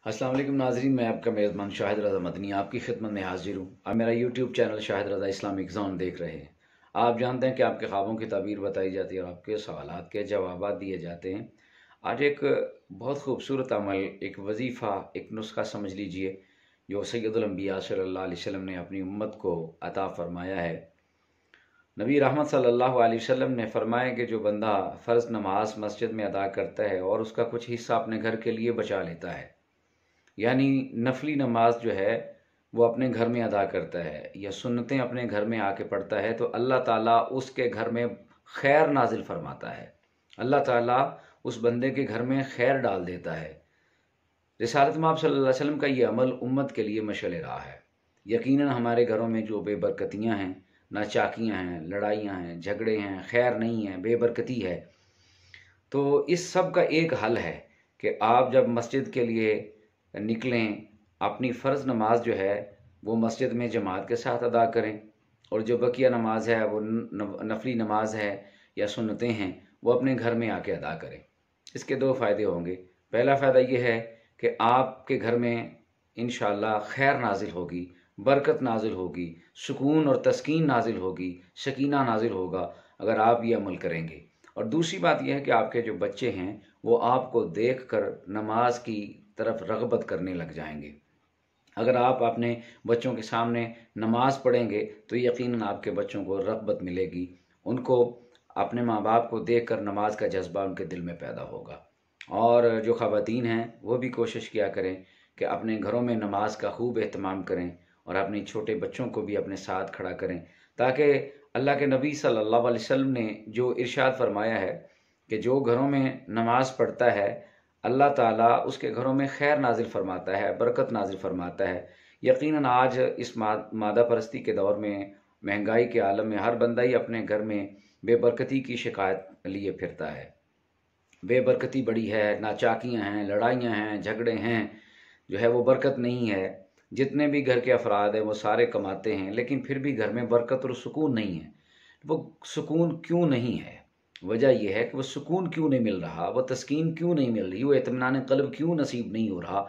अस्सलाम वालेकुम नाज़रीन, मैं आपका मेज़बान शाहिद रज़ा मदनी आपकी खिदमत में हाजिर हूँ। आप मेरा यूट्यूब चैनल शाहिद रज़ा इस्लामिक ज़ोन देख रहे हैं। आप जानते हैं कि आपके ख्वाबों की ताबीर बताई जाती है और आपके सवालात के जवाबात दिए जाते हैं। आज एक बहुत खूबसूरत अमल, एक वजीफ़ा, एक नुस्खा समझ लीजिए जो सैयदुल अंबिया सल्लल्लाहु अलैहि वसल्लम ने अपनी उम्मत को अता फ़रमाया है। नबी रहमत सल्लल्लाहु अलैहि वसल्लम ने फरमाया कि जो बंदा फ़र्ज़ नमाज मस्जिद में अदा करता है और उसका कुछ हिस्सा अपने घर के लिए बचा लेता है, यानी नफली नमाज जो है वो अपने घर में अदा करता है या सुन्नतें अपने घर में आके पढ़ता है, तो अल्लाह ताला उसके घर में खैर नाजिल फरमाता है। अल्लाह ताला उस बंदे के घर में खैर डाल देता है। रिसालत में आप सल्लल्लाहु अलैहि वसल्लम का ये अमल उम्मत के लिए मशअल राह है। यकीनन हमारे घरों में जो बेबरकतियाँ हैं, नाचाकियाँ हैं, लड़ाइयाँ हैं, झगड़े हैं, खैर नहीं है, बेबरकती है, तो इस सब का एक हल है कि आप जब मस्जिद के लिए निकलें, अपनी फ़र्ज़ नमाज जो है वो मस्जिद में जमात के साथ अदा करें और जो बकिया नमाज है वो नफली नमाज है या सुन्नतें हैं वो अपने घर में आके अदा करें। इसके दो फ़ायदे होंगे। पहला फ़ायदा ये है कि आपके घर में इंशाअल्लाह खैर नाजिल होगी, बरकत नाजिल होगी, सुकून और तस्कीन नाजिल होगी, शकीना नाजिल होगा अगर आप ये अमल करेंगे। और दूसरी बात यह है कि आपके जो बच्चे हैं वो आपको देख कर नमाज की तरफ रग़बत करने लग जाएंगे। अगर आप अपने बच्चों के सामने नमाज पढ़ेंगे तो यकीनन आपके बच्चों को रग़बत मिलेगी, उनको अपने माँ बाप को देख कर नमाज का जज्बा उनके दिल में पैदा होगा। और जो ख़वातीन हैं वो भी कोशिश किया करें कि अपने घरों में नमाज का खूब एहतमाम करें और अपने छोटे बच्चों को भी अपने साथ खड़ा करें, ताकि अल्लाह के नबी सल्लल्लाहु अलैहि वसल्लम ने जो इरशाद फरमाया है कि जो घरों में नमाज पढ़ता है अल्लाह ताला उसके घरों में खैर नाजिल फरमाता है, बरकत नाजिल फरमाता है। यकीनन आज इस मादा परस्ती के दौर में, महंगाई के आलम में हर बंदा ही अपने घर में बेबरकती की शिकायत लिए फिरता है। बेबरकती बड़ी है, नाचाकियाँ हैं, लड़ाइयाँ हैं, झगड़े हैं, जो है वो बरकत नहीं है। जितने भी घर के अफराद हैं वो सारे कमाते हैं, लेकिन फिर भी घर में बरकत और सुकून नहीं है। वो सुकून क्यों नहीं है? वजह यह है कि वो सुकून क्यों नहीं मिल रहा, वो तस्कीन क्यों नहीं मिल रही, वो इत्मीनान क़ल्ब क्यों नसीब नहीं हो रहा?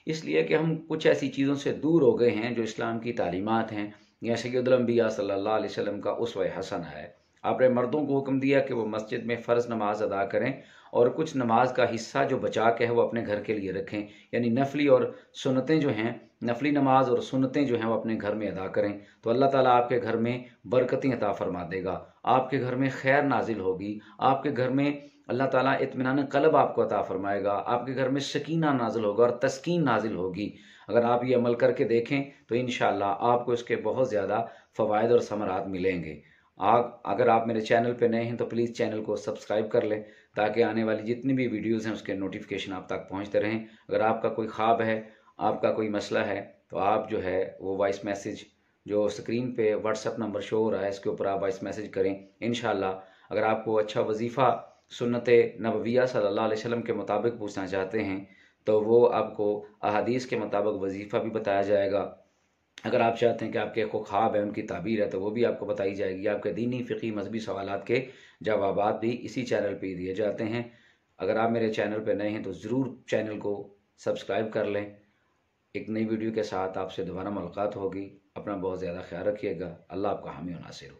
इसलिए कि हम कुछ ऐसी चीज़ों से दूर हो गए हैं जो इस्लाम की तालीमात हैं या सैयदुल अंबिया सल्लल्लाहु अलैहि वसल्लम का उसवा हसन है। आपने मर्दों को हुक्म दिया कि वो मस्जिद में फ़र्ज़ नमाज अदा करें और कुछ नमाज का हिस्सा जो बचा के है वो अपने घर के लिए रखें, यानी नफली और सुन्नतें जो हैं, नफली नमाज और सुन्नतें जो हैं वो अपने घर में अदा करें, तो अल्लाह ताला आपके घर में बरकतें अता फरमा देगा, आपके घर में खैर नाजिल होगी, आपके घर में अल्लाह ताला इत्मीनान क़ल्ब आपको अता फरमाएगा, आपके घर में सकीना नाजिल होगा और तस्कीन नाजिल होगी। अगर आप ये अमल करके देखें तो इंशाअल्लाह आपको इसके बहुत ज़्यादा फ़वाइद और समरात मिलेंगे। आप अगर आप मेरे चैनल पे नए हैं तो प्लीज़ चैनल को सब्सक्राइब कर लें, ताकि आने वाली जितनी भी वीडियोज़ हैं उसके नोटिफिकेशन आप तक पहुँचते रहें। अगर आपका कोई ख्वाब है, आपका कोई मसला है, तो आप जो है वो वॉइस मैसेज जो स्क्रीन पे व्हाट्सएप नंबर शो हो रहा है इसके ऊपर आप वॉइस मैसेज करें। इंशाअल्लाह अगर आपको अच्छा वजीफ़ा सुन्नत नबविया सल्लल्लाहु अलैहि वसल्लम के मुताबिक पूछना चाहते हैं तो वो आपको अहादीस के मुताबिक वजीफ़ा भी बताया जाएगा। अगर आप चाहते हैं कि आपके को ख्वाब है उनकी ताबीर है तो वो भी आपको बताई जाएगी। आपके दीनी, फ़िक़ही, मज़हबी सवालात के जवाबात भी इसी चैनल पे दिए जाते हैं। अगर आप मेरे चैनल पे नए हैं तो ज़रूर चैनल को सब्सक्राइब कर लें। एक नई वीडियो के साथ आपसे दोबारा मुलाकात होगी। अपना बहुत ज़्यादा ख्याल रखिएगा। अल्लाह आपका हामी और नासिर हो।